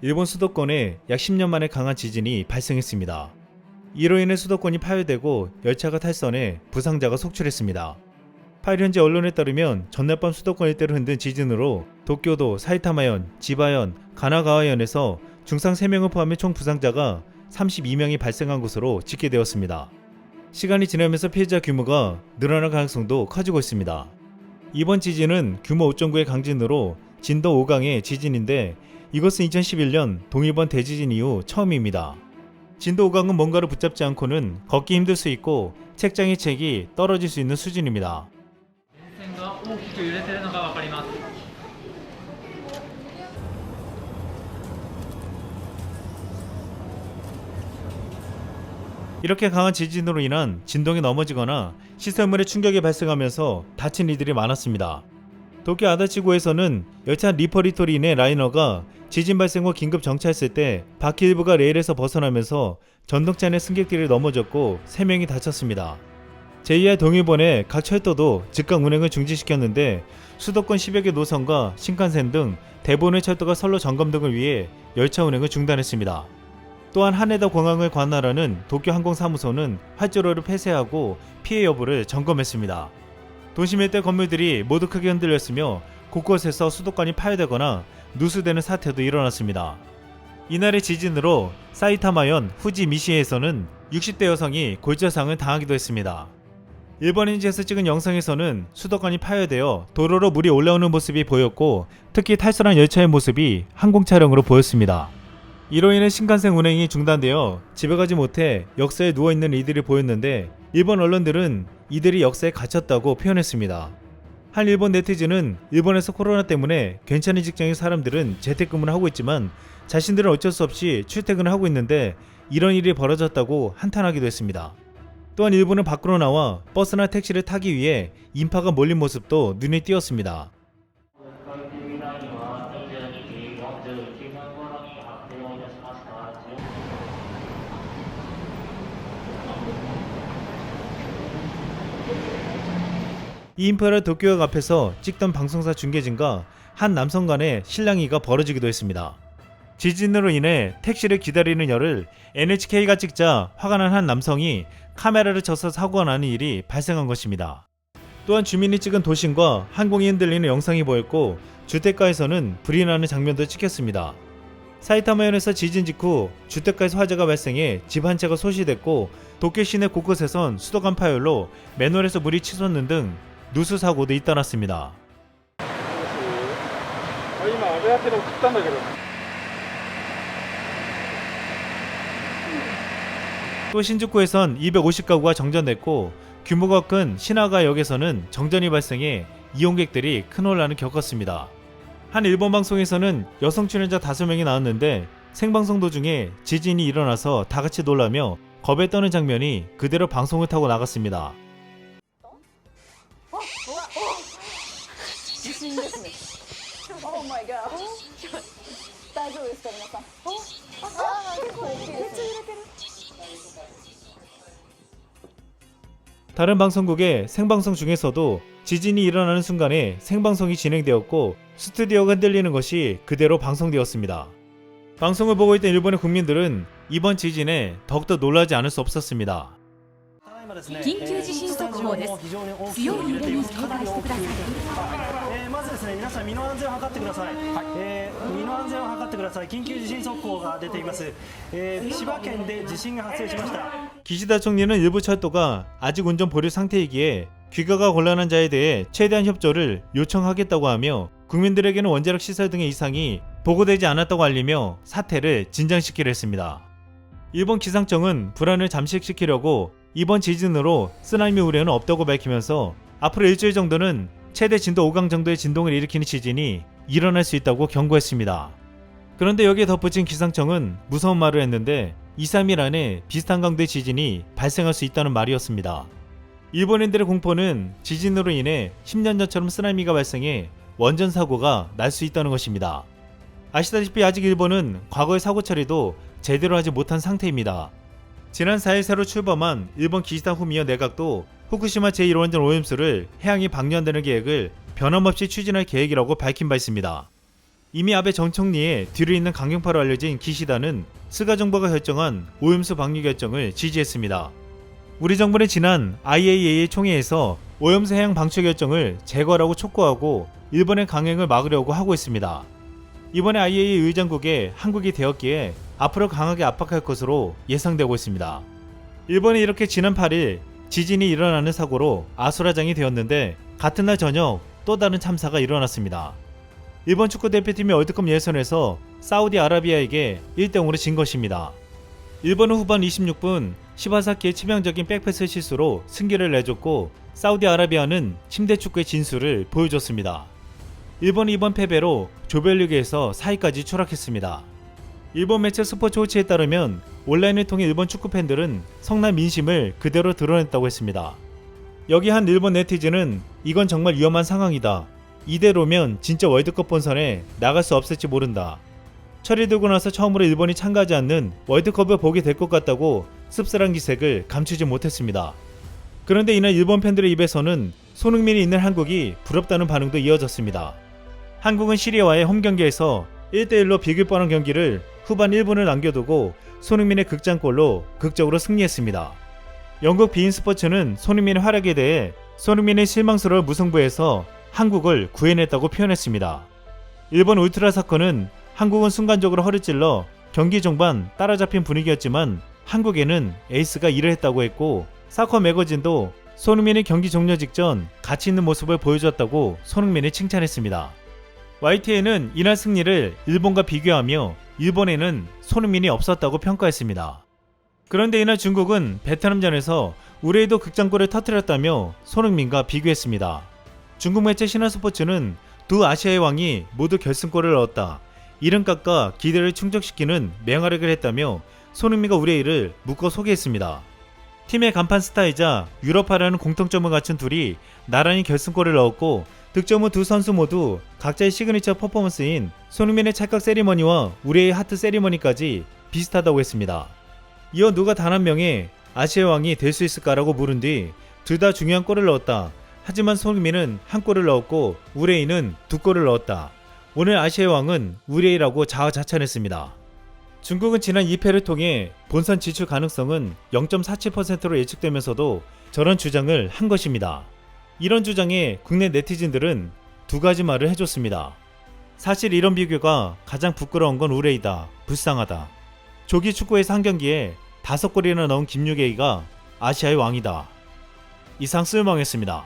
일본 수도권에 약 10년 만에 강한 지진이 발생했습니다. 이로 인해 수도권이 파열되고 열차가 탈선해 부상자가 속출했습니다. 파일 현지 언론에 따르면 전날 밤 수도권 일대를 흔든 지진으로 도쿄도, 사이타마현, 지바현, 가나가와현에서 중상 3명을 포함해 총 부상자가 32명이 발생한 것으로 집계되었습니다. 시간이 지나면서 피해자 규모가 늘어날 가능성도 커지고 있습니다. 이번 지진은 규모 5.9의 강진으로 진도 5강의 지진인데 이것은 2011년 동일본 대지진 이후 처음입니다. 진도 5강은 뭔가를 붙잡지 않고는 걷기 힘들 수 있고 책장의 책이 떨어질 수 있는 수준입니다. 이렇게 강한 지진으로 인한 진동이 넘어지거나 시설물에 충격이 발생하면서 다친 이들이 많았습니다. 도쿄 아다치구에서는 열차 리퍼리토리 내 라이너가 지진 발생 후 긴급 정차했을 때 바퀴 일부가 레일에서 벗어나면서 전동차 내 승객들이 넘어졌고 3명이 다쳤습니다. JR 동일본의 각 철도도 즉각 운행을 중지시켰는데 수도권 10여 개 노선과 신칸센 등 대부분의 철도가 선로 점검 등을 위해 열차 운행을 중단했습니다. 또한 하네다 공항을 관할하는 도쿄 항공사무소는 활주로를 폐쇄하고 피해 여부를 점검했습니다. 도심 일대 건물들이 모두 크게 흔들렸으며 곳곳에서 수도권이 파열되거나 누수되는 사태도 일어났습니다. 이날의 지진으로 사이타마현 후지미시에서는 60대 여성이 골절상을 당하기도 했습니다. 일본 현지에서 찍은 영상에서는 수도권이 파열되어 도로로 물이 올라오는 모습이 보였고 특히 탈선한 열차의 모습이 항공 차량으로 보였습니다. 이로 인해 신칸센 운행이 중단되어 집에 가지 못해 역사에 누워있는 이들이 보였는데 일본 언론들은 이들이 역사에 갇혔다고 표현했습니다. 한 일본 네티즌은 일본에서 코로나 때문에 괜찮은 직장의 사람들은 재택근무를 하고 있지만 자신들은 어쩔 수 없이 출퇴근을 하고 있는데 이런 일이 벌어졌다고 한탄하기도 했습니다. 또한 일본은 밖으로 나와 버스나 택시를 타기 위해 인파가 몰린 모습도 눈에 띄었습니다. 이 인파를 도쿄역 앞에서 찍던 방송사 중계진과 한 남성 간의 실랑이가 벌어지기도 했습니다. 지진으로 인해 택시를 기다리는 열을 NHK가 찍자 화가 난 한 남성이 카메라를 쳐서 사고가 나는 일이 발생한 것입니다. 또한 주민이 찍은 도심과 항공이 흔들리는 영상이 보였고 주택가에서는 불이 나는 장면도 찍혔습니다. 사이타마현에서 지진 직후 주택가에서 화재가 발생해 집 한 채가 소실됐고 도쿄 시내 곳곳에선 수도관 파열로 맨홀에서 물이 치솟는 등 누수 사고도 잇따랐습니다. 또 신주쿠에선 250가구가 정전됐고 규모가 큰 시나가역에서는 정전이 발생해 이용객들이 큰 혼란을 겪었습니다. 한 일본 방송에서는 여성 출연자 5명이 나왔는데 생방송 도중에 지진이 일어나서 다같이 놀라며 겁에 떠는 장면이 그대로 방송을 타고 나갔습니다. 다른 방송국의 생방송 중에서도 지진이 일어나는 순간에 생방송이 진행되었고 스튜디오가 흔들리는 것이 그대로 방송되었습니다. 방송을 보고 있던 일본의 국민들은 이번 지진에 더욱더 놀라지 않을 수 없었습니다. 緊急地震速報です。強い揺れに警戒してください。まずですね、皆さん身の安全を図ってください。身の安全を図ってください。緊急地震速報が出ています。千葉県で地震が発生しました。 기시다 총리는 일부 철도가 아직 운전 보류 상태이기에 귀가가 곤란한 자에 대해 최대한 협조를 요청하겠다고 하며 국민들에게는 원자력 시설 등의 이상이 보고되지 않았다고 알리며 사태를 진정시키려 했습니다. 일본 기상청은 불안을 잠식시키려고 이번 지진으로 쓰나미 우려는 없다고 밝히면서 앞으로 일주일 정도는 최대 진도 5강 정도의 진동을 일으키는 지진이 일어날 수 있다고 경고했습니다. 그런데 여기에 덧붙인 기상청은 무서운 말을 했는데 2-3일 안에 비슷한 강도의 지진이 발생할 수 있다는 말이었습니다. 일본인들의 공포는 지진으로 인해 10년 전처럼 쓰나미가 발생해 원전 사고가 날 수 있다는 것입니다. 아시다시피 아직 일본은 과거의 사고 처리도 제대로 하지 못한 상태입니다. 지난 4일 새로 출범한 일본 기시다 후미오 내각도 후쿠시마 제1원전 오염수를 해양에 방류한다는 계획을 변함없이 추진할 계획이라고 밝힌 바 있습니다. 이미 아베 전 총리의 뒤를 잇는 강경파로 알려진 기시다는 스가 정부가 결정한 오염수 방류 결정을 지지했습니다. 우리 정부는 지난 IAEA 총회에서 오염수 해양 방출 결정을 제거하라고 촉구하고 일본의 강행을 막으려고 하고 있습니다. 이번에 IAEA 의장국에 한국이 되었기에 앞으로 강하게 압박할 것으로 예상되고 있습니다. 일본이 이렇게 지난 8일 지진이 일어나는 사고로 아수라장이 되었는데 같은 날 저녁 또 다른 참사가 일어났습니다. 일본 축구대표팀이 월드컵 예선에서 사우디아라비아에게 1대0으로 진 것입니다. 일본은 후반 26분 시바사키의 치명적인 백패스 실수로 승기를 내줬고 사우디아라비아는 침대 축구의 진수를 보여줬습니다. 일본이 이번 패배로 조별리그에서 4위까지 추락했습니다. 일본 매체 스포츠호치에 따르면 온라인을 통해 일본 축구 팬들은 성난 민심을 그대로 드러냈다고 했습니다. 여기 한 일본 네티즌은 이건 정말 위험한 상황이다. 이대로면 진짜 월드컵 본선에 나갈 수 없을지 모른다. 철이 들고 나서 처음으로 일본이 참가하지 않는 월드컵을 보게 될 것 같다고 씁쓸한 기색을 감추지 못했습니다. 그런데 이날 일본 팬들의 입에서는 손흥민이 있는 한국이 부럽다는 반응도 이어졌습니다. 한국은 시리아와의 홈경기에서 1대1로 비길 뻔한 경기를 후반 1분을 남겨두고 손흥민의 극장골로 극적으로 승리했습니다. 영국 비인 스포츠는 손흥민의 활약에 대해 손흥민의 실망스러운 무승부에서 한국을 구해냈다고 표현했습니다. 일본 울트라 사커는 한국은 순간적으로 허를 찔러 경기 종반 따라잡힌 분위기였지만 한국에는 에이스가 일을 했다고 했고 사커 매거진도 손흥민의 경기 종료 직전 가치 있는 모습을 보여줬다고 손흥민을 칭찬했습니다. YTN은 이날 승리를 일본과 비교하며 일본에는 손흥민이 없었다고 평가했습니다. 그런데 이날 중국은 베트남전에서 우레이도 극장골을 터뜨렸다며 손흥민과 비교했습니다. 중국 매체 신화스포츠는 두 아시아의 왕이 모두 결승골을 넣었다. 이름 깎아 기대를 충족시키는 맹활약을 했다며 손흥민과 우레이를 묶어 소개했습니다. 팀의 간판 스타이자 유럽파라는 공통점을 갖춘 둘이 나란히 결승골을 넣었고 득점은 두 선수 모두 각자의 시그니처 퍼포먼스인 손흥민의 찰칵 세리머니와 우레이의 하트 세리머니까지 비슷하다고 했습니다. 이어 누가 단 한 명의 아시아의 왕이 될 수 있을까라고 물은 뒤 둘 다 중요한 골을 넣었다. 하지만 손흥민은 한 골을 넣었고 우레이는 두 골을 넣었다. 오늘 아시아의 왕은 우레이라고 자화자찬했습니다. 중국은 지난 2패를 통해 본선 진출 가능성은 0.47%로 예측되면서도 저런 주장을 한 것입니다. 이런 주장에 국내 네티즌들은 두 가지 말을 해줬습니다. 사실 이런 비교가 가장 부끄러운 건 우레이다. 불쌍하다. 조기 축구에서 한 경기에 5골이나 넣은 김유게이가 아시아의 왕이다. 이상 쓸멍했습니다.